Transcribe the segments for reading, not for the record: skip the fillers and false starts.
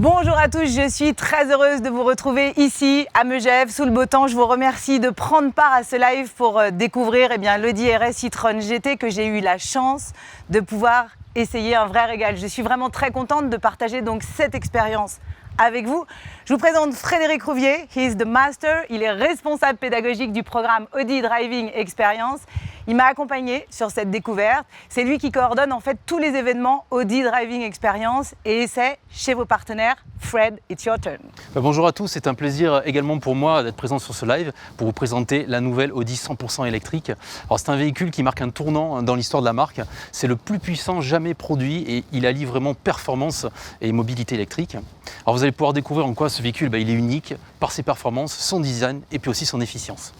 Bonjour à tous, je suis très heureuse de vous retrouver ici à Megève, sous le beau temps. Je vous remercie de prendre part à ce live pour découvrir l'Audi RS e-tron GT que j'ai eu la chance de pouvoir essayer, un vrai régal. Je suis vraiment très contente de partager donc cette expérience avec vous. Je vous présente Frédéric Rouvier, he is the master, il est responsable pédagogique du programme Audi Driving Experience. Il m'a accompagné sur cette découverte. C'est lui qui coordonne en fait tous les événements Audi Driving Experience et c'est chez vos partenaires. Fred, it's your turn. Bonjour à tous, c'est un plaisir également pour moi d'être présent sur ce live pour vous présenter la nouvelle Audi 100% électrique. Alors c'est un véhicule qui marque un tournant dans l'histoire de la marque. C'est le plus puissant jamais produit et il allie vraiment performance et mobilité électrique. Alors vous allez pouvoir découvrir en quoi ce véhicule il est unique par ses performances, son design et puis aussi son efficience.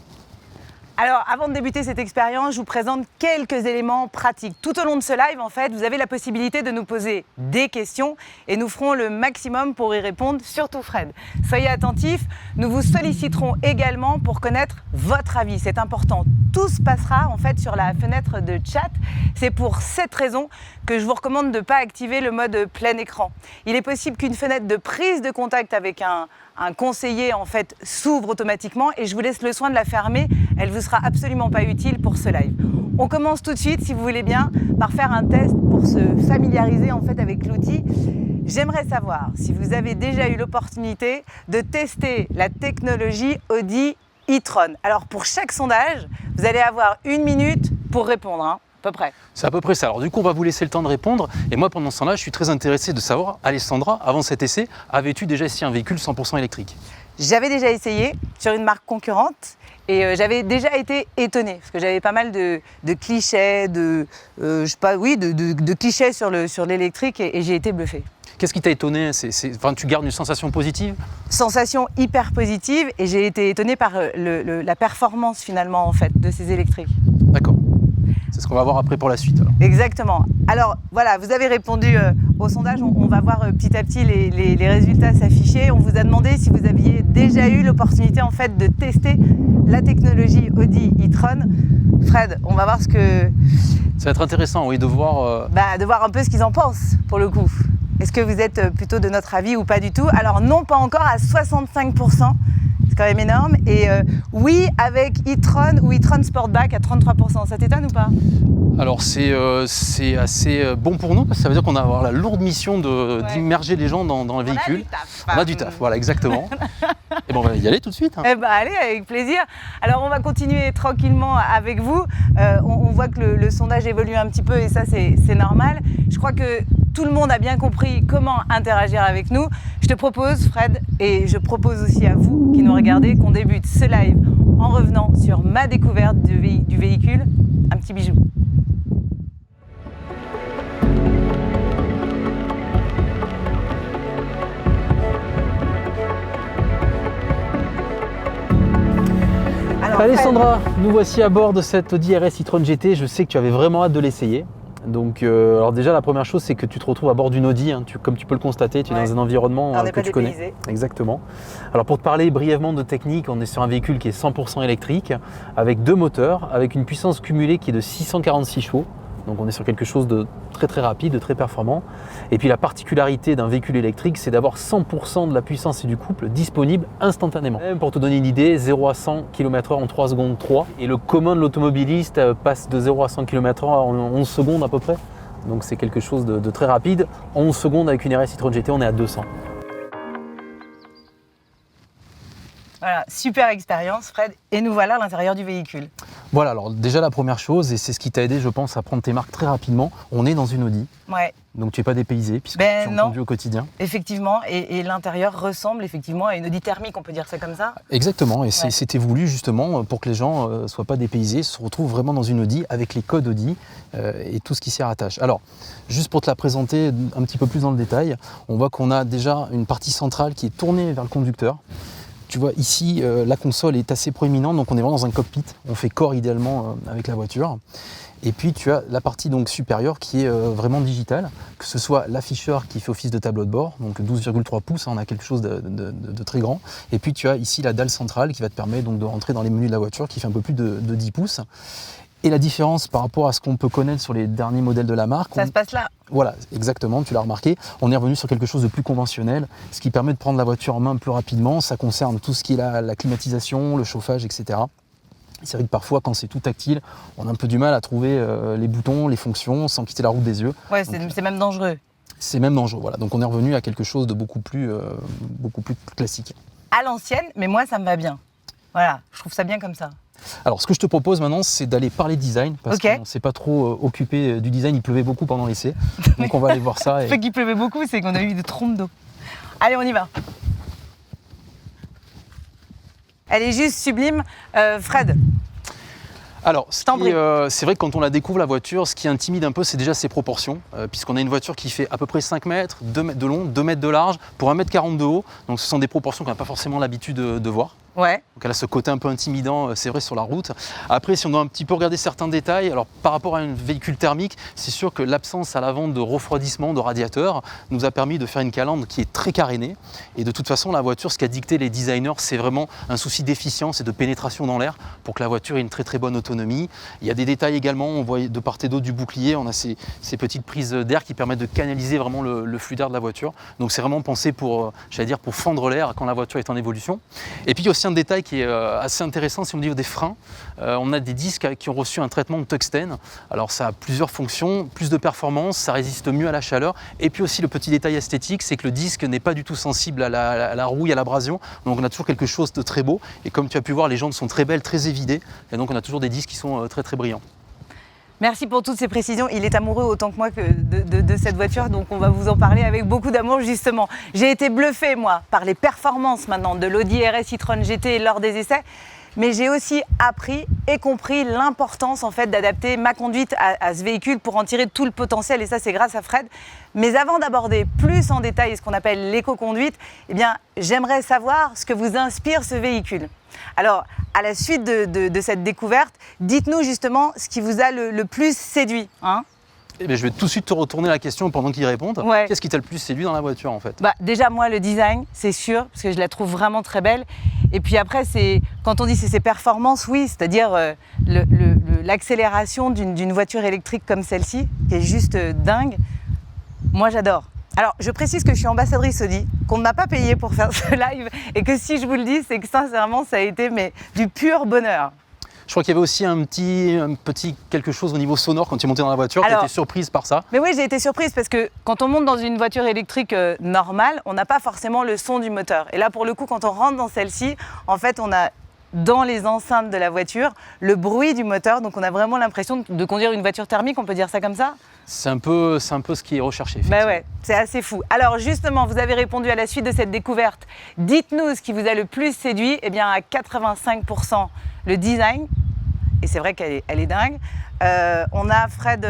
Alors, avant de débuter cette expérience, je vous présente quelques éléments pratiques. Tout au long de ce live, en fait, vous avez la possibilité de nous poser des questions et nous ferons le maximum pour y répondre, surtout Fred. Soyez attentifs, nous vous solliciterons également pour connaître votre avis. C'est important. Tout se passera en fait sur la fenêtre de chat. C'est pour cette raison que je vous recommande de ne pas activer le mode plein écran. Il est possible qu'une fenêtre de prise de contact avec un conseiller en fait s'ouvre automatiquement et je vous laisse le soin de la fermer. Elle ne vous sera absolument pas utile pour ce live. On commence tout de suite, si vous voulez bien, par faire un test pour se familiariser en fait avec l'outil. J'aimerais savoir si vous avez déjà eu l'opportunité de tester la technologie Audi e-tron. Alors pour chaque sondage, vous allez avoir 1 minute pour répondre, à peu près. C'est à peu près ça. Alors du coup, on va vous laisser le temps de répondre. Et moi, pendant ce temps-là, je suis très intéressé de savoir, Alessandra, avant cet essai, avais-tu déjà essayé un véhicule 100% électrique? J'avais déjà essayé sur une marque concurrente et j'avais déjà été étonnée parce que j'avais pas mal de clichés, de clichés sur l'électrique et j'ai été bluffée. Qu'est-ce qui t'a étonné? Tu gardes une sensation positive? Sensation hyper positive et j'ai été étonnée par la performance finalement en fait de ces électriques. D'accord. C'est ce qu'on va voir après pour la suite. Alors. Exactement. Alors voilà, vous avez répondu au sondage. On va voir petit à petit les résultats s'afficher. On vous a demandé si vous aviez déjà eu l'opportunité en fait de tester la technologie Audi e-tron. Fred, on va voir ce que... Ça va être intéressant, oui, de voir... de voir un peu ce qu'ils en pensent pour le coup. Est-ce que vous êtes plutôt de notre avis ou pas du tout? Alors non, pas encore à 65%. C'est quand même énorme. Et oui, avec e-tron ou e-tron Sportback à 33%. Ça t'étonne ou pas? Alors c'est assez bon pour nous parce que ça veut dire qu'on va avoir la lourde mission d'immerger les gens dans le véhicule. On a du taf, voilà, exactement. Et bon, on va y aller tout de suite. Hein. Allez, avec plaisir. Alors on va continuer tranquillement avec vous. On voit que le sondage évolue un petit peu et ça c'est normal. Je crois que tout le monde a bien compris comment interagir avec nous. Je te propose, Fred, et je propose aussi à vous qui nous regardez, qu'on débute ce live en revenant sur ma découverte du véhicule. Un petit bijou. Alors, Alessandra, nous voici à bord de cette Audi RS e-tron GT. Je sais que tu avais vraiment hâte de l'essayer. Donc, alors déjà, la première chose, c'est que tu te retrouves à bord d'une Audi. Hein. Comme tu peux le constater, tu es dans un environnement que tu connais. Exactement. Alors, pour te parler brièvement de technique, on est sur un véhicule qui est 100% électrique, avec 2 moteurs, avec une puissance cumulée qui est de 646 chevaux. Donc, on est sur quelque chose de très très rapide, de très performant. Et puis, la particularité d'un véhicule électrique, c'est d'avoir 100% de la puissance et du couple disponible instantanément. Même pour te donner une idée, 0 à 100 km/h en 3 secondes 3. Et le commun de l'automobiliste passe de 0 à 100 km/h en 11 secondes à peu près. Donc, c'est quelque chose de très rapide. En 11 secondes, avec une RS e-tron GT, on est à 200. Voilà, super expérience, Fred. Et nous voilà à l'intérieur du véhicule. Voilà, alors déjà la première chose, et c'est ce qui t'a aidé, je pense, à prendre tes marques très rapidement, on est dans une Audi. Ouais. Donc tu n'es pas dépaysé, puisque tu es entendu au quotidien. Effectivement, et l'intérieur ressemble effectivement à une Audi thermique, on peut dire ça comme ça. Exactement, et c'était voulu justement pour que les gens ne soient pas dépaysés, se retrouvent vraiment dans une Audi avec les codes Audi et tout ce qui s'y rattache. Alors, juste pour te la présenter un petit peu plus dans le détail, on voit qu'on a déjà une partie centrale qui est tournée vers le conducteur. Tu vois ici, la console est assez proéminente, donc on est vraiment dans un cockpit. On fait corps idéalement avec la voiture. Et puis tu as la partie donc supérieure qui est vraiment digitale, que ce soit l'afficheur qui fait office de tableau de bord, donc 12,3 pouces, on a quelque chose de très grand. Et puis tu as ici la dalle centrale qui va te permettre donc de rentrer dans les menus de la voiture, qui fait un peu plus de 10 pouces. Et la différence par rapport à ce qu'on peut connaître sur les derniers modèles de la marque, Ça se passe là. voilà, exactement, tu l'as remarqué, on est revenu sur quelque chose de plus conventionnel, ce qui permet de prendre la voiture en main plus rapidement. Ça concerne tout ce qui est la climatisation, le chauffage, etc. C'est vrai que parfois, quand c'est tout tactile, on a un peu du mal à trouver les boutons, les fonctions, sans quitter la route des yeux. Ouais, c'est même dangereux. C'est même dangereux, voilà. Donc on est revenu à quelque chose de beaucoup plus classique. À l'ancienne, mais moi, ça me va bien. Voilà, je trouve ça bien comme ça. Alors, ce que je te propose maintenant, c'est d'aller parler design, parce qu'on ne s'est pas trop occupé du design. Il pleuvait beaucoup pendant l'essai, donc on va aller voir ça. Le fait qu'il pleuvait beaucoup, c'est qu'on a eu des trompes d'eau. Allez, on y va. Elle est juste sublime. Fred, Alors, c'est vrai que quand on la découvre, la voiture, ce qui intimide un peu, c'est déjà ses proportions, puisqu'on a une voiture qui fait à peu près 5 mètres, 2 mètres de long, 2 mètres de large, pour 1m40 de haut. Donc ce sont des proportions qu'on n'a pas forcément l'habitude de voir. ouais. Donc elle a ce côté un peu intimidant, c'est vrai, sur la route. Après, si on doit un petit peu regarder certains détails, alors par rapport à un véhicule thermique, c'est sûr que l'absence à l'avant de refroidissement de radiateur nous a permis de faire une calandre qui est très carénée. Et de toute façon, la voiture, ce qu'a dicté les designers, c'est vraiment un souci d'efficience et de pénétration dans l'air pour que la voiture ait une très très bonne autonomie. Il y a des détails également, on voit de part et d'autre du bouclier, on a ces petites prises d'air qui permettent de canaliser vraiment le flux d'air de la voiture. Donc c'est vraiment pensé pour fendre l'air quand la voiture est en évolution. Et puis il y a aussi un détail qui est assez intéressant, si on dit des freins. On a des disques qui ont reçu un traitement de tungstène. Alors ça a plusieurs fonctions, plus de performance, ça résiste mieux à la chaleur. Et puis aussi le petit détail esthétique, c'est que le disque n'est pas du tout sensible à la rouille, à l'abrasion. Donc on a toujours quelque chose de très beau. Et comme tu as pu voir, les jantes sont très belles, très évidées. Et donc on a toujours des disques qui sont très très brillants. Merci pour toutes ces précisions. Il est amoureux autant que moi de cette voiture, donc on va vous en parler avec beaucoup d'amour justement. J'ai été bluffée, moi, par les performances maintenant de l'Audi RS e-tron GT lors des essais, mais j'ai aussi appris et compris l'importance en fait d'adapter ma conduite à ce véhicule pour en tirer tout le potentiel, et ça c'est grâce à Fred. Mais avant d'aborder plus en détail ce qu'on appelle l'éco-conduite, eh bien, j'aimerais savoir ce que vous inspire ce véhicule. Alors, à la suite de cette découverte, dites-nous justement ce qui vous a le plus séduit. Hein? Eh bien, je vais tout de suite te retourner la question pendant qu'ils répondent. Ouais. Qu'est-ce qui t'a le plus séduit dans la voiture en fait? Déjà, moi, le design, c'est sûr, parce que je la trouve vraiment très belle. Et puis après, quand on dit c'est ses performances, oui, c'est-à-dire l'accélération d'une voiture électrique comme celle-ci, qui est juste dingue. Moi, j'adore. Alors, je précise que je suis ambassadrice Audi, qu'on ne m'a pas payé pour faire ce live, et que si je vous le dis, c'est que sincèrement, ça a été du pur bonheur. Je crois qu'il y avait aussi un petit quelque chose au niveau sonore quand tu es monté dans la voiture. Tu as été surprise par ça? Mais oui, j'ai été surprise parce que quand on monte dans une voiture électrique normale, on n'a pas forcément le son du moteur. Et là, pour le coup, quand on rentre dans celle-ci, en fait, on a dans les enceintes de la voiture le bruit du moteur. Donc, on a vraiment l'impression de conduire une voiture thermique, on peut dire ça comme ça? C'est un peu ce qui est recherché. Ben ouais, c'est assez fou. Alors justement, vous avez répondu à la suite de cette découverte. Dites-nous ce qui vous a le plus séduit. Eh bien, à 85%, le design. Et c'est vrai qu'elle est dingue. On a, Fred,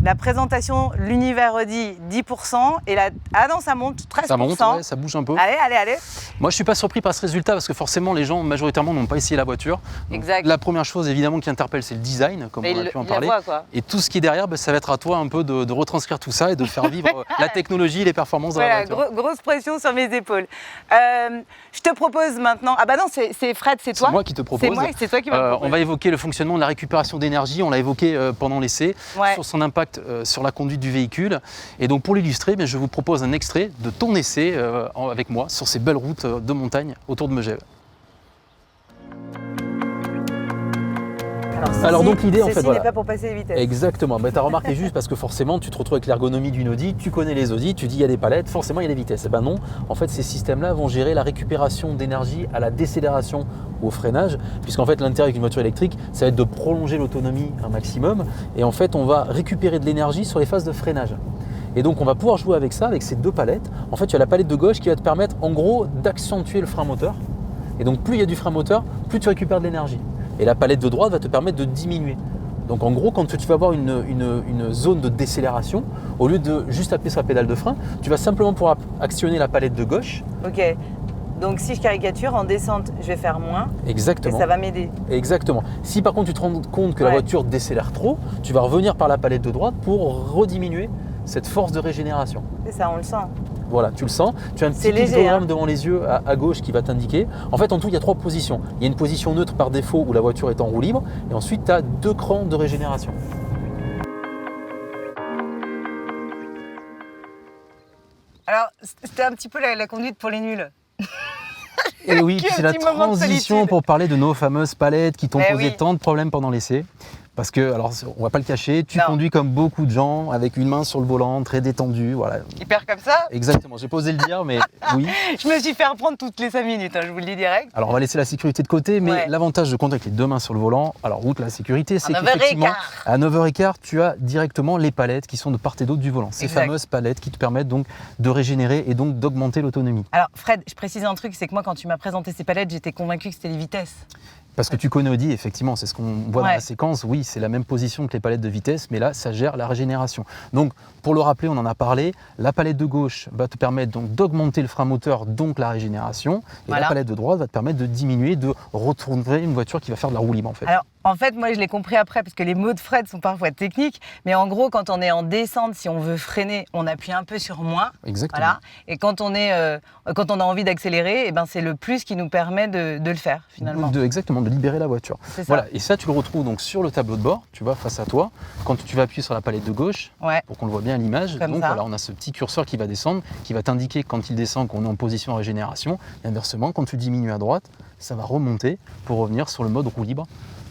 la présentation, l'univers Audi, 10%. Et ah non, ça monte, 13%. Ça monte, ouais, ça bouge un peu. Allez. Moi, je ne suis pas surpris par ce résultat parce que forcément, les gens, majoritairement, n'ont pas essayé la voiture. Donc, exact. La première chose, évidemment, qui interpelle, c'est le design, comme on a pu en parler. Voit, quoi. Et tout ce qui est derrière, ça va être à toi un peu de retranscrire tout ça et de faire vivre la technologie et les performances de la voiture. Grosse pression sur mes épaules. Je te propose maintenant... Ah bah non, c'est Fred, c'est toi. C'est moi qui te propose. C'est toi qui me propose. On va évoquer le fonctionnement de la récupération d'énergie. On l'a évoqué pendant l'essai, sur son impact sur la conduite du véhicule. Et donc pour l'illustrer, je vous propose un extrait de ton essai avec moi sur ces belles routes de montagne autour de Megève. Alors donc l'idée en fait, n'est pas pour passer les vitesses. Exactement, tu as remarqué juste parce que forcément tu te retrouves avec l'ergonomie d'une Audi, tu connais les Audi, tu dis il y a des palettes, forcément il y a des vitesses. Et ben non, en fait ces systèmes-là vont gérer la récupération d'énergie à la décélération ou au freinage, puisqu'en fait l'intérêt avec une voiture électrique, ça va être de prolonger l'autonomie un maximum, et en fait on va récupérer de l'énergie sur les phases de freinage. Et donc on va pouvoir jouer avec ça, avec ces deux palettes. En fait tu as la palette de gauche qui va te permettre en gros d'accentuer le frein moteur, et donc plus il y a du frein moteur, plus tu récupères de l'énergie. Et la palette de droite va te permettre de diminuer. Donc en gros, quand tu vas avoir une zone de décélération, au lieu de juste appuyer sur la pédale de frein, tu vas simplement pouvoir actionner la palette de gauche. Ok. Donc si je caricature, en descente, je vais faire moins. Exactement. Et ça va m'aider. Exactement. Si par contre tu te rends compte que la voiture décélère trop, tu vas revenir par la palette de droite pour rediminuer cette force de régénération. C'est ça, on le sent. Voilà, tu le sens. Tu as un petit C'est léger, pictogramme hein. devant les yeux à gauche qui va t'indiquer. En fait, en tout, il y a 3 positions. Il y a une position neutre par défaut où la voiture est en roue libre. Et ensuite, tu as 2 crans de régénération. Alors, c'était un petit peu la conduite pour les nuls. Et oui, Quel c'est la petit moment de transition solitude. pour parler de nos fameuses palettes qui t'ont Eh posé oui. tant de problèmes pendant l'essai. Parce que, alors, on va pas le cacher, tu Non. conduis comme beaucoup de gens, avec une main sur le volant, très détendu. Voilà, Hyper comme ça. exactement. J'ai pas osé le dire, mais oui. Je me suis fait reprendre toutes les 5 minutes, hein, je vous le dis direct. Alors, on va laisser la sécurité de côté, mais Ouais. l'avantage de conduire avec les 2 mains sur le volant, alors, outre la sécurité, c'est 9h15. qu'effectivement, à 9h15, tu as directement les palettes qui sont de part et d'autre du volant. Ces Exact. fameuses palettes qui te permettent donc de régénérer et donc d'augmenter l'autonomie. Alors Fred, je précise un truc, c'est que moi quand tu m'as présenté ces palettes, j'étais convaincue que c'était les vitesses. Parce que tu connais Audi, effectivement, c'est ce qu'on voit dans Ouais. la séquence. Oui, c'est la même position que les palettes de vitesse, mais là, ça gère la régénération. Donc, pour le rappeler, on en a parlé, la palette de gauche va te permettre donc d'augmenter le frein moteur, donc la régénération. Et Voilà. la palette de droite va te permettre de diminuer, de retourner une voiture qui va faire de la roue libre, en fait. Alors en fait, moi je l'ai compris après, parce que les mots de Fred sont parfois techniques, mais en gros quand on est en descente, si on veut freiner, on appuie un peu sur moins. Exactement. Voilà. Et quand on a envie d'accélérer, eh ben, c'est le plus qui nous permet de le faire finalement. Exactement, de libérer la voiture. C'est ça. Voilà, et ça, tu le retrouves donc sur le tableau de bord, tu vois, face à toi. Quand tu vas appuyer sur la palette de gauche, Ouais. pour qu'on le voit bien à l'image. Comme Donc ça. voilà, on a ce petit curseur qui va descendre, qui va t'indiquer quand il descend qu'on est en position régénération. Et inversement, quand tu diminues à droite, ça va remonter pour revenir sur le mode roue libre,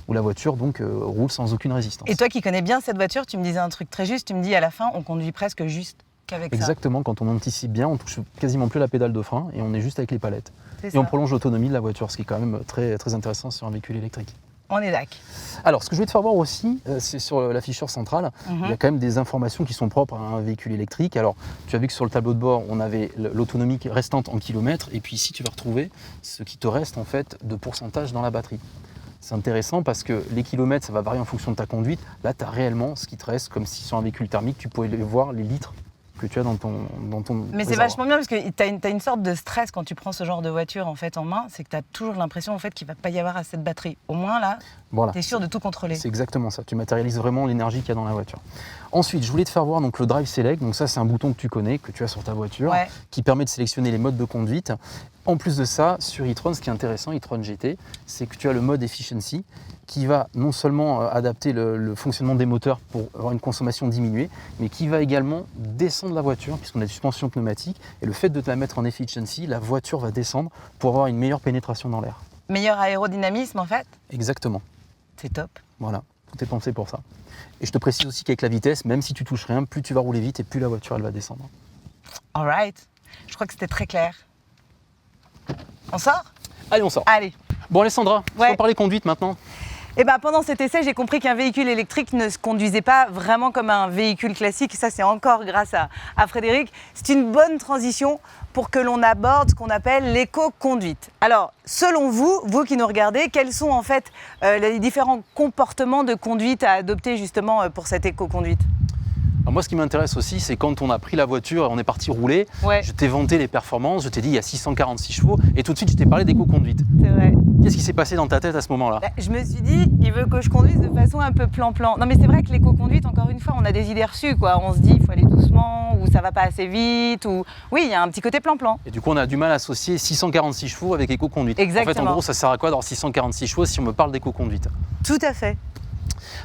où la voiture donc roule sans aucune résistance. Et toi qui connais bien cette voiture, tu me disais un truc très juste, tu me dis à la fin, on conduit presque juste qu'avec ça. Exactement, quand on anticipe bien, on touche quasiment plus la pédale de frein et on est juste avec les palettes. C'est Et ça. on prolonge l'autonomie de la voiture, ce qui est quand même très, très intéressant sur un véhicule électrique. On est d'accord. Alors, ce que je voulais te faire voir aussi, c'est sur l'afficheur central, il y a quand même des informations qui sont propres à un véhicule électrique. Alors, tu as vu que sur le tableau de bord, on avait l'autonomie restante en kilomètres, et puis ici, tu vas retrouver ce qui te reste en fait de pourcentage dans la batterie. C'est intéressant parce que les kilomètres, ça va varier en fonction de ta conduite. Là, tu as réellement ce qui te reste, comme si sur un véhicule thermique, tu pouvais voir les litres que tu as dans ton Mais c'est réservoir. vachement bien parce que tu as une sorte de stress quand tu prends ce genre de voiture en fait en main, c'est que tu as toujours l'impression en fait qu'il va pas y avoir assez de batterie. Au moins là, Voilà. tu es sûr de tout contrôler. C'est exactement ça, tu matérialises vraiment l'énergie qu'il y a dans la voiture. Ensuite, je voulais te faire voir donc, le Drive Select, donc ça c'est un bouton que tu connais, que tu as sur ta voiture, Ouais. qui permet de sélectionner les modes de conduite. En plus de ça, sur e-tron, ce qui est intéressant, e-tron GT, c'est que tu as le mode Efficiency, qui va non seulement adapter le fonctionnement des moteurs pour avoir une consommation diminuée, mais qui va également descendre la voiture, puisqu'on a des suspensions pneumatiques, et le fait de te la mettre en Efficiency, la voiture va descendre pour avoir une meilleure pénétration dans l'air. Meilleur aérodynamisme en fait, Exactement. c'est top. Voilà, tout est pensé pour ça. Et je te précise aussi qu'avec la vitesse, même si tu touches rien, plus tu vas rouler vite et plus la voiture elle va descendre. Alright. Je crois que c'était très clair. On sort? Allez, on sort. Allez. Bon Alessandra, on Ouais. va parler conduite maintenant. Et ben pendant cet essai, j'ai compris qu'un véhicule électrique ne se conduisait pas vraiment comme un véhicule classique. Ça, c'est encore grâce à Frédéric. C'est une bonne transition pour que l'on aborde ce qu'on appelle l'éco-conduite. Alors, selon vous, vous qui nous regardez, quels sont en fait les différents comportements de conduite à adopter justement pour cette éco-conduite? Alors moi, ce qui m'intéresse aussi, c'est quand on a pris la voiture et on est parti rouler, Ouais. je t'ai vanté les performances, je t'ai dit il y a 646 chevaux, et tout de suite je t'ai parlé d'éco-conduite. C'est vrai. Qu'est-ce qui s'est passé dans ta tête à ce moment-là? Bah, je me suis dit, il veut que je conduise de façon un peu plan-plan. Non, mais c'est vrai que l'éco-conduite, encore une fois, on a des idées reçues, quoi. On se dit, il faut aller doucement, ou ça va pas assez vite, ou... Oui, il y a un petit côté plan-plan. Et du coup, on a du mal à associer 646 chevaux avec éco-conduite. En fait, Exactement. en gros, ça sert à quoi d'avoir 646 chevaux si on me parle d'éco-conduite? Tout à fait.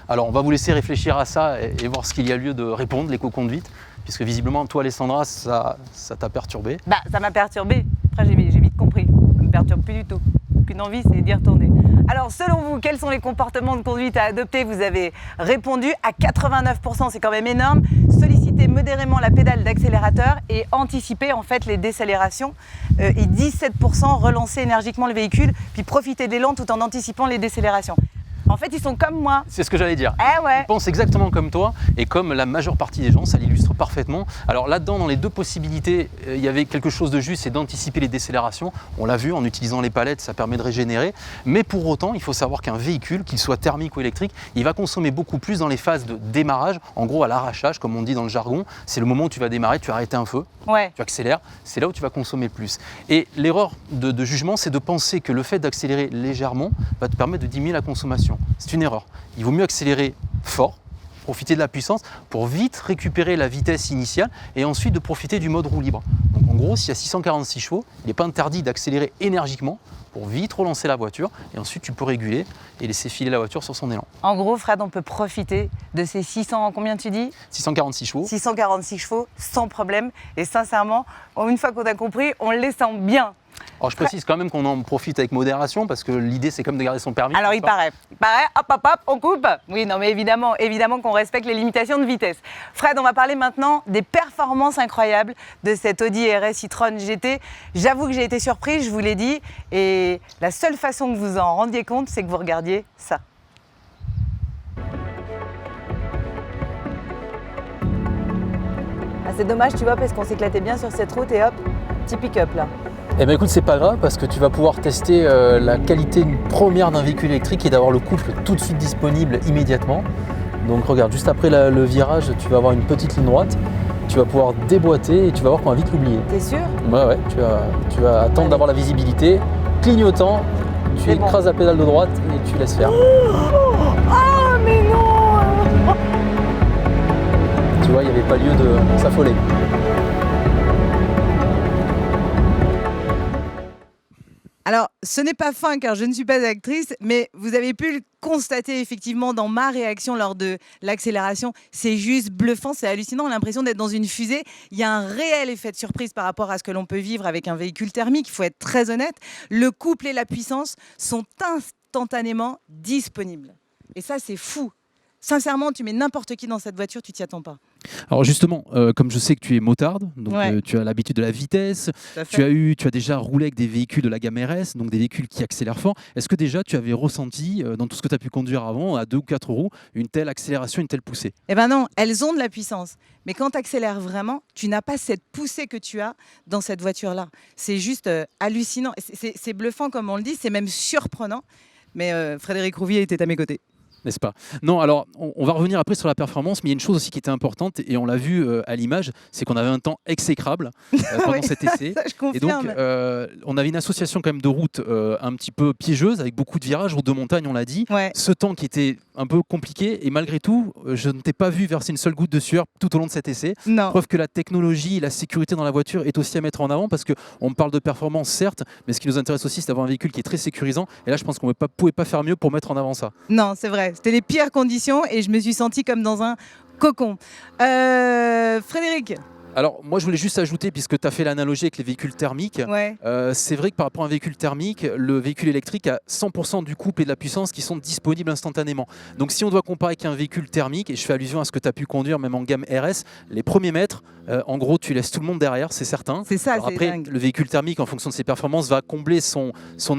Alors, on va vous laisser réfléchir à ça et voir ce qu'il y a lieu de répondre, l'éco-conduite, puisque visiblement, toi, Alessandra, ça t'a perturbé. Bah, ça m'a perturbé. Après, j'ai vite compris. Ça me perturbe plus du tout. Qu'une envie, c'est d'y retourner. Alors, selon vous, quels sont les comportements de conduite à adopter? Vous avez répondu à 89%, c'est quand même énorme. Solliciter modérément la pédale d'accélérateur et anticiper en fait les décélérations. Et 17% relancer énergiquement le véhicule, puis profiter de l'élan tout en anticipant les décélérations. En fait, ils sont comme moi. C'est ce que j'allais dire. Eh ouais. Ils pensent exactement comme toi et comme la majeure partie des gens, ça l'illustre parfaitement. Alors là-dedans, dans les deux possibilités, il y avait quelque chose de juste, c'est d'anticiper les décélérations. On l'a vu, en utilisant les palettes, ça permet de régénérer. Mais pour autant, il faut savoir qu'un véhicule, qu'il soit thermique ou électrique, il va consommer beaucoup plus dans les phases de démarrage, en gros à l'arrachage, comme on dit dans le jargon. C'est le moment où tu vas démarrer, tu vas arrêter un feu, Ouais. tu accélères, c'est là où tu vas consommer plus. Et l'erreur de jugement, c'est de penser que le fait d'accélérer légèrement va te permettre de diminuer la consommation. C'est une erreur. Il vaut mieux accélérer fort, profiter de la puissance pour vite récupérer la vitesse initiale et ensuite de profiter du mode roue libre. Donc En gros, s'il y a 646 chevaux, il n'est pas interdit d'accélérer énergiquement pour vite relancer la voiture et ensuite tu peux réguler et laisser filer la voiture sur son élan. En gros, Fred, on peut profiter de ces 600, combien tu dis 646 chevaux. 646 chevaux sans problème. Et sincèrement, une fois qu'on a compris, on les sent bien. Alors je précise quand même qu'on en profite avec modération parce que l'idée c'est comme de garder son permis. Alors il paraît, hop, on coupe. Oui, non mais évidemment qu'on respecte les limitations de vitesse. Fred, on va parler maintenant des performances incroyables de cette Audi RS e-tron GT. J'avoue que j'ai été surprise, je vous l'ai dit, et la seule façon que vous en rendiez compte, c'est que vous regardiez ça. Ah, c'est dommage, tu vois, parce qu'on s'éclatait bien sur cette route et hop, petit pick-up là. Eh bien écoute, c'est pas grave parce que tu vas pouvoir tester la qualité première d'un véhicule électrique et d'avoir le couple tout de suite disponible immédiatement. Donc regarde, juste après le virage, tu vas avoir une petite ligne droite, tu vas pouvoir déboîter et tu vas voir qu'on va vite l'oublier. T'es sûr? Ouais, tu vas attendre d'avoir la visibilité, clignotant, tu écrases la pédale de droite et tu laisses faire. Oh mais non! Tu vois, il n'y avait pas lieu de s'affoler. Alors, ce n'est pas fin car je ne suis pas actrice, mais vous avez pu le constater effectivement dans ma réaction lors de l'accélération. C'est juste bluffant, c'est hallucinant, on a l'impression d'être dans une fusée. Il y a un réel effet de surprise par rapport à ce que l'on peut vivre avec un véhicule thermique, il faut être très honnête. Le couple et la puissance sont instantanément disponibles. Et ça, c'est fou. Sincèrement, tu mets n'importe qui dans cette voiture, tu t'y attends pas. Alors justement, comme je sais que tu es motarde, donc Ouais. tu as l'habitude de la vitesse, tu as déjà roulé avec des véhicules de la gamme RS, donc des véhicules qui accélèrent fort. Est-ce que déjà tu avais ressenti, dans tout ce que tu as pu conduire avant, à 2 ou 4 roues, une telle accélération, une telle poussée? Eh ben non, elles ont de la puissance. Mais quand tu accélères vraiment, tu n'as pas cette poussée que tu as dans cette voiture-là. C'est juste hallucinant. C'est bluffant comme on le dit, c'est même surprenant. Mais Frédéric Rouvier était à mes côtés. N'est-ce pas? Non, alors on va revenir après sur la performance, mais il y a une chose aussi qui était importante, et on l'a vu à l'image, c'est qu'on avait un temps exécrable pendant Oui, cet essai. ça, je Et donc, confirme. on avait une association quand même de routes un petit peu piégeuse, avec beaucoup de virages, route de montagne, on l'a dit. Ouais. Ce temps qui était un peu compliqué, et malgré tout, je ne t'ai pas vu verser une seule goutte de sueur tout au long de cet essai. Non. Preuve que la technologie et la sécurité dans la voiture est aussi à mettre en avant, parce qu'on parle de performance, certes, mais ce qui nous intéresse aussi, c'est d'avoir un véhicule qui est très sécurisant. Et là, je pense qu'on ne pouvait pas faire mieux pour mettre en avant ça. Non, c'est vrai. C'était les pires conditions et je me suis sentie comme dans un cocon. Frédéric. Alors, moi, je voulais juste ajouter, puisque tu as fait l'analogie avec les véhicules thermiques, Ouais. c'est vrai que par rapport à un véhicule thermique, le véhicule électrique a 100% du couple et de la puissance qui sont disponibles instantanément. Donc, si on doit comparer avec un véhicule thermique, et je fais allusion à ce que tu as pu conduire même en gamme RS, les premiers mètres, en gros, tu laisses tout le monde derrière, c'est certain. C'est ça, Alors c'est après, dingue. le véhicule thermique, en fonction de ses performances, va combler son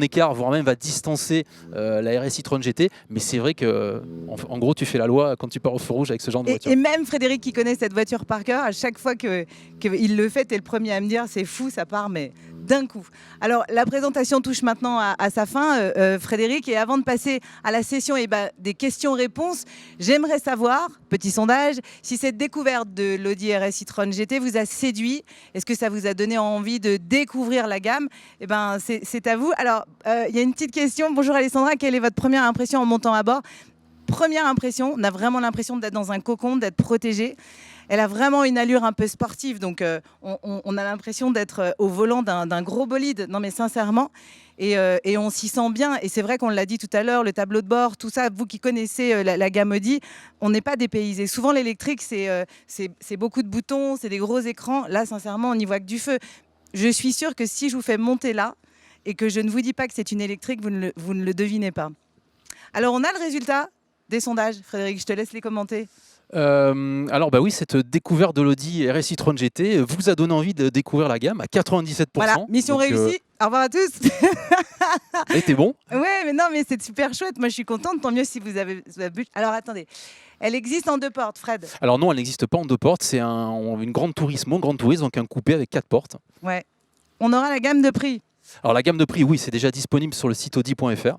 écart, voire même va distancer la RS e-tron GT. Mais c'est vrai que, en gros, tu fais la loi quand tu pars au feu rouge avec ce genre de voiture. Et même Frédéric qui connaît cette voiture par cœur, à chaque fois qu'il le fait, t'es le premier à me dire c'est fou, ça part, mais d'un coup. Alors la présentation touche maintenant à sa fin, Frédéric, et avant de passer à la session des questions-réponses, j'aimerais savoir, petit sondage, si cette découverte de l'Audi RS e-tron GT vous a séduit. Est-ce que ça vous a donné envie de découvrir la gamme? Eh ben, c'est à vous. Alors, il y a une petite question. Bonjour Alessandra, quelle est votre première impression en montant à bord? Première impression, on a vraiment l'impression d'être dans un cocon, d'être protégé. Elle a vraiment une allure un peu sportive, donc on a l'impression d'être au volant d'un gros bolide. Non mais sincèrement, et on s'y sent bien. Et c'est vrai qu'on l'a dit tout à l'heure, le tableau de bord, tout ça, vous qui connaissez la gamme Audi, on n'est pas dépaysé. Souvent l'électrique, c'est beaucoup de boutons, c'est des gros écrans. Là, sincèrement, on n'y voit que du feu. Je suis sûre que si je vous fais monter là, et que je ne vous dis pas que c'est une électrique, vous ne le devinez pas. Alors, on a le résultat des sondages. Frédéric, je te laisse les commenter. Alors bah oui, cette découverte de l'Audi RS e-tron GT vous a donné envie de découvrir la gamme à 97%. Voilà, mission Donc, réussie. Au revoir à tous. Elle était bon. Ouais, mais non, mais c'est super chouette. Moi, je suis contente. Tant mieux si vous avez bu. Alors, attendez. Elle existe en 2 portes, Fred. Alors non, elle n'existe pas en 2 portes. C'est une grande tourisme, donc un coupé avec 4 portes. Ouais. On aura la gamme de prix. Alors la gamme de prix, oui, c'est déjà disponible sur le site audi.fr.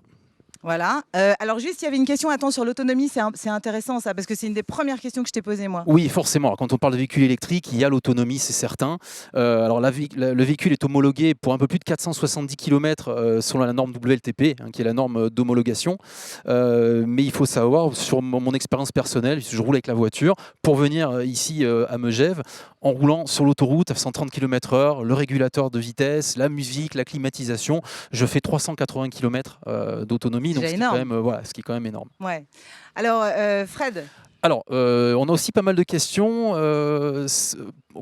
Voilà. Alors juste, il y avait une question, attends, sur l'autonomie, c'est intéressant ça, parce que c'est une des premières questions que je t'ai posées moi. Oui, forcément. Alors, quand on parle de véhicule électrique, il y a l'autonomie, c'est certain. Alors, le véhicule est homologué pour un peu plus de 470 km selon la norme WLTP, qui est la norme d'homologation. Mais il faut savoir, sur mon expérience personnelle, je roule avec la voiture, pour venir ici à Megève, en roulant sur l'autoroute à 130 km/h, le régulateur de vitesse, la musique, la climatisation, je fais 380 km d'autonomie, donc ce qui est quand même énorme. Ouais. Alors, Fred. Alors, on a aussi pas mal de questions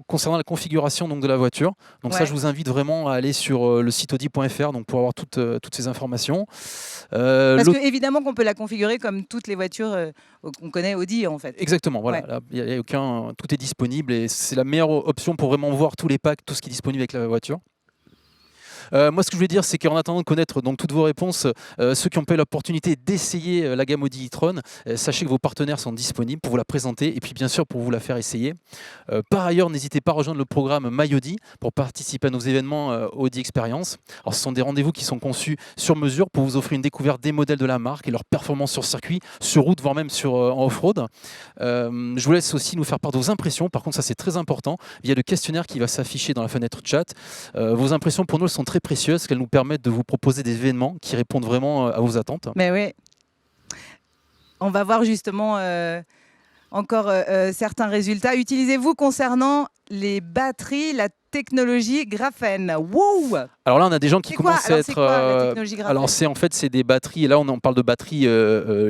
concernant la configuration donc, de la voiture. Donc ça, je vous invite vraiment à aller sur le site audi.fr pour avoir toutes ces informations. Parce qu'évidemment qu'on peut la configurer comme toutes les voitures qu'on connaît Audi en fait. Exactement, voilà. Ouais. Y a aucun, tout est disponible et c'est la meilleure option pour vraiment voir tous les packs, tout ce qui est disponible avec la voiture. Moi, ce que je voulais dire, c'est qu'en attendant de connaître donc, toutes vos réponses, ceux qui ont pas eu l'opportunité d'essayer la gamme Audi e-tron, sachez que vos partenaires sont disponibles pour vous la présenter et puis bien sûr pour vous la faire essayer. Par ailleurs, n'hésitez pas à rejoindre le programme MyAudi pour participer à nos événements Audi Experience. Alors, ce sont des rendez-vous qui sont conçus sur mesure pour vous offrir une découverte des modèles de la marque et leur performance sur circuit, sur route, voire même en off-road. Je vous laisse aussi nous faire part de vos impressions. Par contre, ça c'est très important, via le questionnaire qui va s'afficher dans la fenêtre chat. Vos impressions pour nous, elles sont très précieuses, qu'elles nous permettent de vous proposer des événements qui répondent vraiment à vos attentes. Mais oui. On va voir justement encore certains résultats. Utilisez-vous concernant les batteries la technologie graphène? Wow! Alors là, on a des gens qui commencent à être. C'est quoi la technologie graphène? Alors c'est des batteries. Et là, on parle de batteries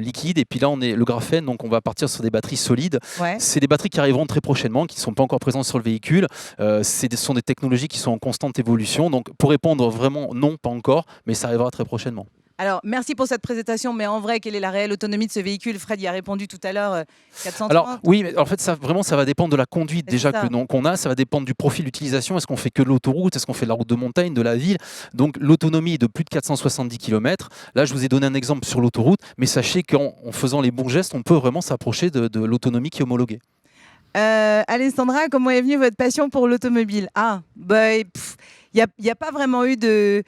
liquides. Et puis là, on est le graphène. Donc on va partir sur des batteries solides. Ouais. C'est des batteries qui arriveront très prochainement, qui ne sont pas encore présentes sur le véhicule. Ce sont des technologies qui sont en constante évolution. Donc pour répondre vraiment, non, pas encore, mais ça arrivera très prochainement. Alors, merci pour cette présentation, mais en vrai, quelle est la réelle autonomie de ce véhicule? Fred y a répondu tout à l'heure, 430. Alors oui, mais en fait, ça va dépendre de la conduite déjà qu'on a, ça va dépendre du profil d'utilisation, est-ce qu'on fait que de l'autoroute, est-ce qu'on fait de la route de montagne, de la ville? Donc l'autonomie est de plus de 470 km. Là, je vous ai donné un exemple sur l'autoroute, mais sachez qu'en faisant les bons gestes, on peut vraiment s'approcher de l'autonomie qui est homologuée. Alessandra, comment est venue votre passion pour l'automobile? Il n'y a pas vraiment eu de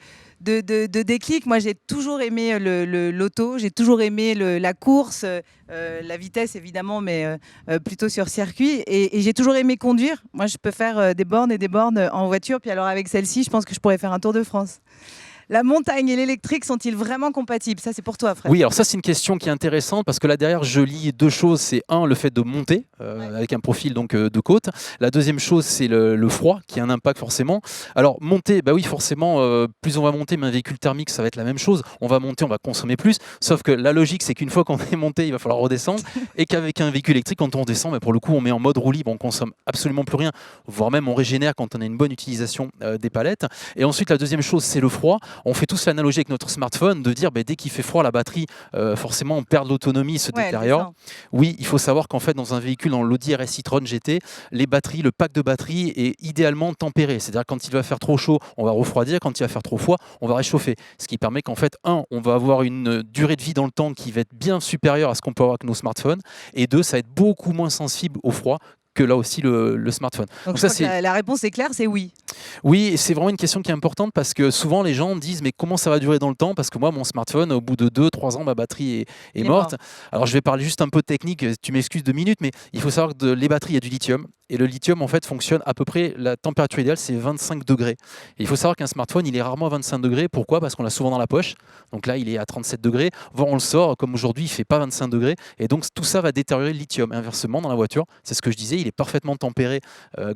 déclic. Moi, j'ai toujours aimé l'auto, j'ai toujours aimé la course, la vitesse évidemment, mais plutôt sur circuit. Et j'ai toujours aimé conduire. Moi, je peux faire des bornes et des bornes en voiture. Puis alors, avec celle-ci, je pense que je pourrais faire un tour de France. La montagne et l'électrique sont-ils vraiment compatibles? Ça, c'est pour toi, Fred. Oui, alors ça, c'est une question qui est intéressante parce que là, derrière, je lis deux choses. C'est le fait de monter avec un profil donc, de côte. La deuxième chose, c'est le froid qui a un impact forcément. Alors, monter, bah oui, forcément, plus on va monter, mais un véhicule thermique, ça va être la même chose. On va monter, on va consommer plus. Sauf que la logique, c'est qu'une fois qu'on est monté, il va falloir redescendre. Et qu'avec un véhicule électrique, quand on descend, mais pour le coup, on met en mode roue libre, on consomme absolument plus rien, voire même on régénère quand on a une bonne utilisation des palettes. Et ensuite, la deuxième chose, c'est le froid. On fait tous l'analogie avec notre smartphone de dire dès qu'il fait froid, la batterie, forcément, on perd l'autonomie, se détériore. Oui, il faut savoir qu'en fait, dans un véhicule, dans l'Audi RS e-tron GT, les batteries, le pack de batterie est idéalement tempéré. C'est-à-dire quand il va faire trop chaud, on va refroidir. Quand il va faire trop froid, on va réchauffer. Ce qui permet qu'en fait, on va avoir une durée de vie dans le temps qui va être bien supérieure à ce qu'on peut avoir avec nos smartphones. Et deux, ça va être beaucoup moins sensible au froid que là aussi le smartphone. Donc ça, la réponse est claire, c'est oui. Oui, et c'est vraiment une question qui est importante parce que souvent les gens disent mais comment ça va durer dans le temps? Parce que moi, mon smartphone, au bout de 2-3 ans, ma batterie est morte. Alors je vais parler juste un peu technique, tu m'excuses 2 minutes, mais il faut savoir que les batteries, il y a du lithium. Et le lithium, en fait, fonctionne à peu près, la température idéale, c'est 25 degrés. Et il faut savoir qu'un smartphone, il est rarement à 25 degrés. Pourquoi? Parce qu'on l'a souvent dans la poche. Donc là, il est à 37 degrés. Voire on le sort, comme aujourd'hui, il ne fait pas 25 degrés. Et donc, tout ça va détériorer le lithium. Inversement, dans la voiture, c'est ce que je disais, il est parfaitement tempéré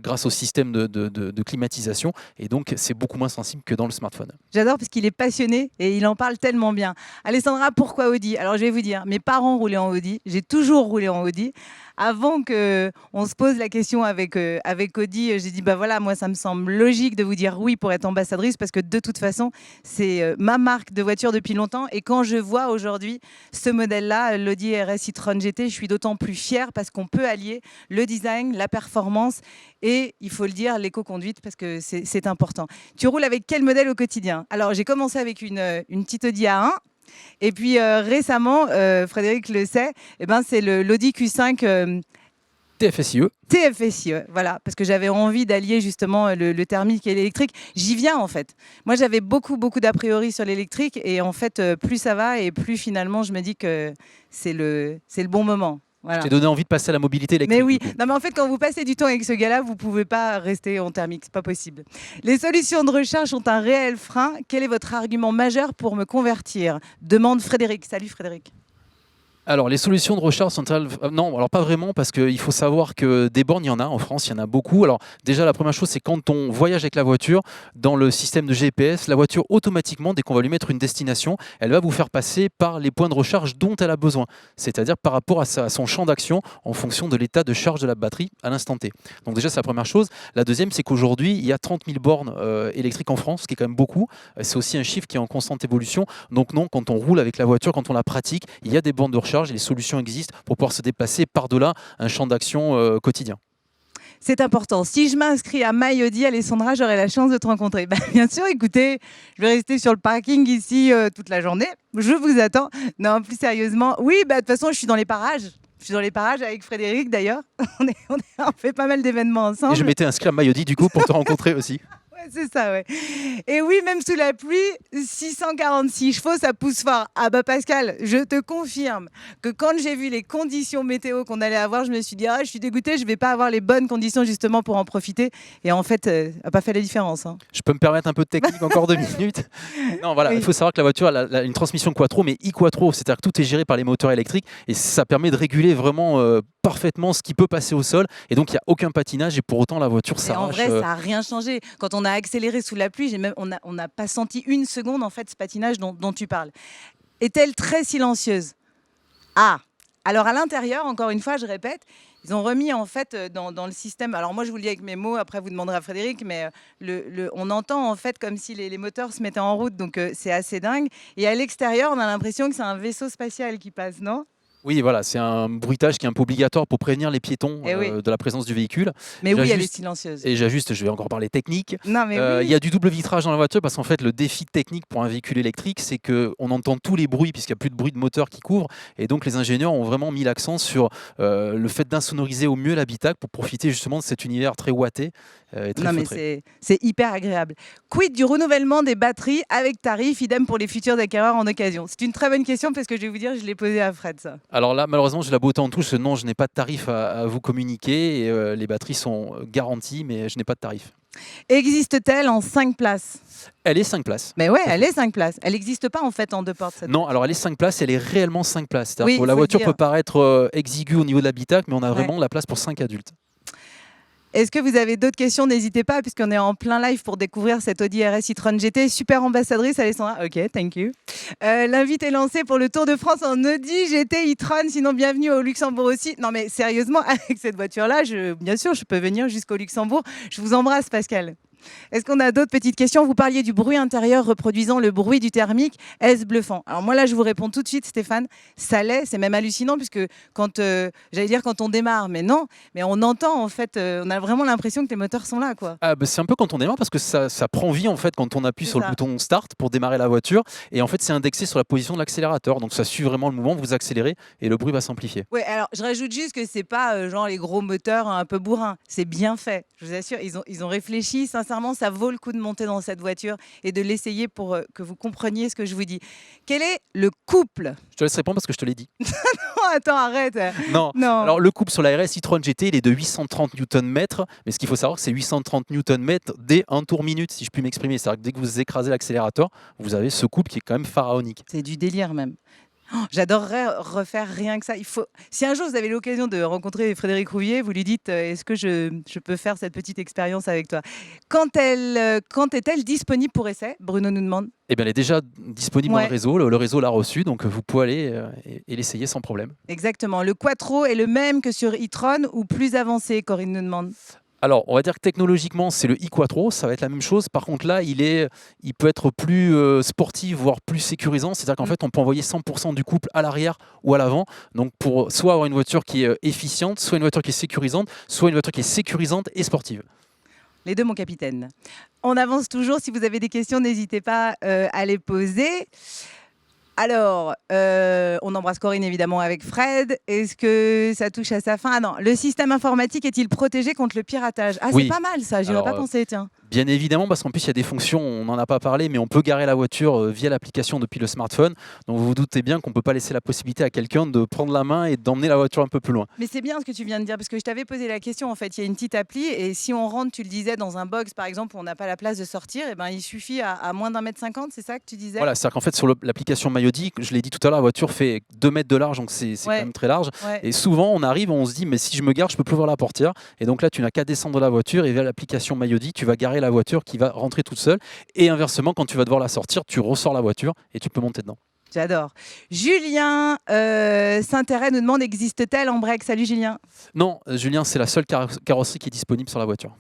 grâce au système de climatisation. Et donc, c'est beaucoup moins sensible que dans le smartphone. J'adore parce qu'il est passionné et il en parle tellement bien. Alessandra, pourquoi Audi? Alors, je vais vous dire, mes parents roulaient en Audi. J'ai toujours roulé en Audi. Avant qu'on se pose la question avec Audi, j'ai dit, voilà, moi, ça me semble logique de vous dire oui pour être ambassadrice parce que de toute façon, c'est ma marque de voiture depuis longtemps. Et quand je vois aujourd'hui ce modèle-là, l'Audi RS e-tron GT, je suis d'autant plus fière parce qu'on peut allier le design, la performance et, il faut le dire, l'éco-conduite parce que c'est important. Tu roules avec quel modèle au quotidien? Alors, j'ai commencé avec une petite Audi A1. Et puis récemment, Frédéric le sait, c'est l'Audi Q5 TFSIe. TFSI, voilà, parce que j'avais envie d'allier justement le thermique et l'électrique. J'y viens en fait. Moi, j'avais beaucoup d'a priori sur l'électrique et en fait, plus ça va et plus finalement, je me dis que c'est le bon moment. Voilà. Je t'ai donné envie de passer à la mobilité électrique. Mais oui, non mais en fait quand vous passez du temps avec ce gars-là, vous pouvez pas rester en thermique, c'est pas possible. Les solutions de recharge ont un réel frein. Quel est votre argument majeur pour me convertir? Demande Frédéric. Salut Frédéric. Alors, les solutions de recharge sont non, alors pas vraiment, parce qu'il faut savoir que des bornes, il y en a en France, il y en a beaucoup. Alors, déjà, la première chose, c'est quand on voyage avec la voiture, dans le système de GPS, la voiture, automatiquement, dès qu'on va lui mettre une destination, elle va vous faire passer par les points de recharge dont elle a besoin. C'est-à-dire par rapport à son champ d'action, en fonction de l'état de charge de la batterie à l'instant T. Donc déjà, c'est la première chose. La deuxième, c'est qu'aujourd'hui, il y a 30 000 bornes électriques en France, ce qui est quand même beaucoup. C'est aussi un chiffre qui est en constante évolution. Donc non, quand on roule avec la voiture, quand on la pratique, il y a des bornes de recharge et les solutions existent pour pouvoir se déplacer par-delà un champ d'action quotidien. C'est important. Si je m'inscris à MyAudi, Alessandra, j'aurai la chance de te rencontrer. Bien sûr, écoutez, je vais rester sur le parking ici toute la journée. Je vous attends. Non, plus sérieusement, oui, de toute façon, je suis dans les parages. Je suis dans les parages avec Frédéric d'ailleurs. On fait pas mal d'événements ensemble. Et je m'étais inscrit à MyAudi du coup pour te rencontrer aussi. C'est ça, ouais. Et oui, même sous la pluie, 646 chevaux, ça pousse fort. Ah bah Pascal, je te confirme que quand j'ai vu les conditions météo qu'on allait avoir, je me suis dit, ah, je suis dégoûtée, je vais pas avoir les bonnes conditions justement pour en profiter. Et en fait, ça n'a pas fait la différence. Hein. Je peux me permettre un peu de technique encore 2 minutes. Non, voilà, il faut savoir que la voiture a une transmission quattro, mais e-quattro, c'est-à-dire que tout est géré par les moteurs électriques et ça permet de réguler vraiment parfaitement ce qui peut passer au sol. Et donc, il n'y a aucun patinage et pour autant, la voiture s'arrache. En vrai, ça n'a rien changé. Quand on a accéléré sous la pluie, on n'a pas senti une seconde en fait ce patinage dont tu parles. Est-elle très silencieuse? Ah, alors à l'intérieur, encore une fois, je répète, ils ont remis en fait dans le système. Alors moi, je vous le dis avec mes mots. Après, vous demanderez à Frédéric, mais on entend en fait comme si les moteurs se mettaient en route. Donc c'est assez dingue. Et à l'extérieur, on a l'impression que c'est un vaisseau spatial qui passe, non? Oui, voilà, c'est un bruitage qui est un peu obligatoire pour prévenir les piétons de la présence du véhicule. Mais oui, elle est silencieuse. Et j'ajuste, je vais encore parler technique. Non, mais oui. Il y a du double vitrage dans la voiture parce qu'en fait, le défi technique pour un véhicule électrique, c'est qu'on entend tous les bruits puisqu'il n'y a plus de bruit de moteur qui couvre. Et donc, les ingénieurs ont vraiment mis l'accent sur le fait d'insonoriser au mieux l'habitacle pour profiter justement de cet univers très ouaté. Non, mais c'est hyper agréable. Quid du renouvellement des batteries avec tarif, idem pour les futurs acquéreurs en occasion? C'est une très bonne question parce que je vais vous dire, je l'ai posée à Fred, ça. Alors là, malheureusement, j'ai la beauté en touche. Non, je n'ai pas de tarif à vous communiquer. Et, les batteries sont garanties, mais je n'ai pas de tarif. Existe-t-elle en 5 places? Elle est 5 places. Mais ouais, elle est 5 places. Elle n'existe pas en fait en 2 portes. Non, alors elle est 5 places, elle est réellement 5 places. C'est-à-dire que la voiture peut paraître exiguë au niveau de l'habitacle, mais on a vraiment la place pour 5 adultes. Est-ce que vous avez d'autres questions? N'hésitez pas, puisqu'on est en plein live pour découvrir cette Audi RS e-tron GT. Super ambassadrice, Alessandra. Ok, thank you. L'invite est lancé pour le Tour de France en Audi GT e-tron. Sinon, bienvenue au Luxembourg aussi. Non, mais sérieusement, avec cette voiture-là, bien sûr, je peux venir jusqu'au Luxembourg. Je vous embrasse, Pascal. Est-ce qu'on a d'autres petites questions? Vous parliez du bruit intérieur reproduisant le bruit du thermique. Est-ce bluffant? Alors moi là, je vous réponds tout de suite, Stéphane. Ça l'est, c'est même hallucinant puisque quand, j'allais dire quand on démarre, mais non, mais on entend en fait, on a vraiment l'impression que les moteurs sont là, quoi. Ah, bah, c'est un peu quand on démarre parce que ça prend vie en fait quand on appuie sur le bouton Start pour démarrer la voiture et en fait c'est indexé sur la position de l'accélérateur. Donc ça suit vraiment le mouvement, vous accélérez et le bruit va s'amplifier. Ouais, alors je rajoute juste que c'est pas genre les gros moteurs un peu bourrins. C'est bien fait, je vous assure. Ils ont réfléchi, sincèrement, ça vaut le coup de monter dans cette voiture et de l'essayer pour que vous compreniez ce que je vous dis. Quel est le couple? Je te laisse répondre parce que je te l'ai dit. Non, attends, arrête. Non. Alors le couple sur la RS e-tron GT, il est de 830 Nm, mais ce qu'il faut savoir, c'est 830 Nm dès 1 tour minute, si je puis m'exprimer. C'est-à-dire que dès que vous écrasez l'accélérateur, vous avez ce couple qui est quand même pharaonique. C'est du délire même. Oh, j'adorerais refaire rien que ça. Si un jour vous avez l'occasion de rencontrer Frédéric Rouvier, vous lui dites est-ce que je peux faire cette petite expérience avec toi? Quand est-elle disponible pour essai? Bruno nous demande. Eh bien, elle est déjà disponible dans le réseau. Le réseau l'a reçue, donc vous pouvez aller et l'essayer sans problème. Exactement. Le Quattro est le même que sur e-tron ou plus avancé, Corinne nous demande. Alors, on va dire que technologiquement, c'est le e-quattro, ça va être la même chose. Par contre, là, il peut être plus sportif, voire plus sécurisant. C'est-à-dire qu'en fait, on peut envoyer 100% du couple à l'arrière ou à l'avant. Donc, pour soit avoir une voiture qui est efficiente, soit une voiture qui est sécurisante, soit une voiture qui est sécurisante et sportive. Les deux, mon capitaine. On avance toujours. Si vous avez des questions, n'hésitez pas à les poser. Alors, on embrasse Corinne évidemment avec Fred. Est-ce que ça touche à sa fin? Ah non, le système informatique est-il protégé contre le piratage? Ah, Oui. c'est pas mal ça, j'y aurais pas pensé, tiens. Bien évidemment, parce qu'en plus, il y a des fonctions, on n'en a pas parlé, mais on peut garer la voiture via l'application depuis le smartphone. Donc vous vous doutez bien qu'on ne peut pas laisser la possibilité à quelqu'un de prendre la main et d'emmener la voiture un peu plus loin. Mais c'est bien ce que tu viens de dire, parce que je t'avais posé la question, en fait, il y a une petite appli, et si on rentre, tu le disais, dans un box, par exemple, où on n'a pas la place de sortir, et ben, il suffit à moins d'1,50 m, c'est ça que tu disais? Voilà, c'est-à-dire qu'en fait, sur l'application Mayody, je l'ai dit tout à l'heure, la voiture fait 2 mètres de large, donc c'est quand même très large. Ouais. Et souvent, on arrive, on se dit, mais si je me gare, je peux plus ouvrir la portière. Et donc là, tu n'as qu'à descendre de la voiture, et via l'application Mayody, tu vas garer la voiture qui va rentrer toute seule. Et inversement, quand tu vas devoir la sortir, tu ressors la voiture et tu peux monter dedans. J'adore. Julien Saint-Terret nous demande, existe-t-elle en break? Salut Julien. Non, Julien, c'est la seule carrosserie qui est disponible sur la voiture.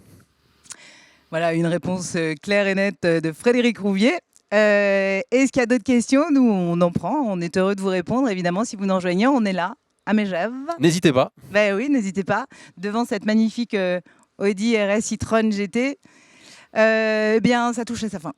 Voilà, une réponse claire et nette de Frédéric Rouvier. Est-ce qu'il y a d'autres questions? Nous, on en prend. On est heureux de vous répondre. Évidemment, si vous nous rejoignez, on est là, à Megève. N'hésitez pas. Ben oui, n'hésitez pas. Devant cette magnifique Audi RS e-tron GT, eh bien, ça touche à sa fin.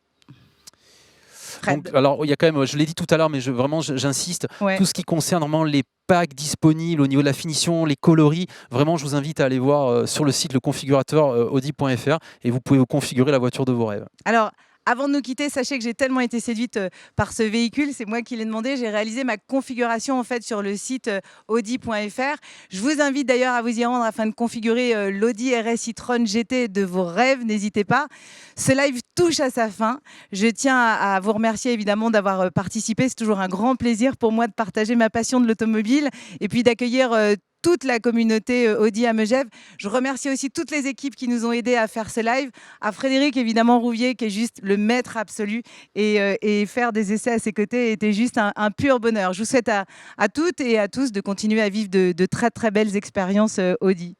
Donc, alors, il y a quand même, je l'ai dit tout à l'heure, mais vraiment, j'insiste, Ouais. tout ce qui concerne vraiment les packs disponibles au niveau de la finition, les coloris, vraiment, je vous invite à aller voir sur le site le configurateur audi.fr et vous pouvez vous configurer la voiture de vos rêves. Alors, avant de nous quitter, sachez que j'ai tellement été séduite par ce véhicule, c'est moi qui l'ai demandé. J'ai réalisé ma configuration en fait sur le site audi.fr. Je vous invite d'ailleurs à vous y rendre afin de configurer l'Audi RS e-tron GT de vos rêves. N'hésitez pas. Ce live touche à sa fin. Je tiens à vous remercier évidemment d'avoir participé. C'est toujours un grand plaisir pour moi de partager ma passion de l'automobile et puis d'accueillir toute la communauté Audi à Megève. Je remercie aussi toutes les équipes qui nous ont aidés à faire ce live. À Frédéric, évidemment, Rouvier, qui est juste le maître absolu. Et faire des essais à ses côtés était juste un pur bonheur. Je vous souhaite à toutes et à tous de continuer à vivre de très, très belles expériences Audi.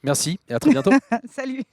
Merci et à très bientôt. Salut.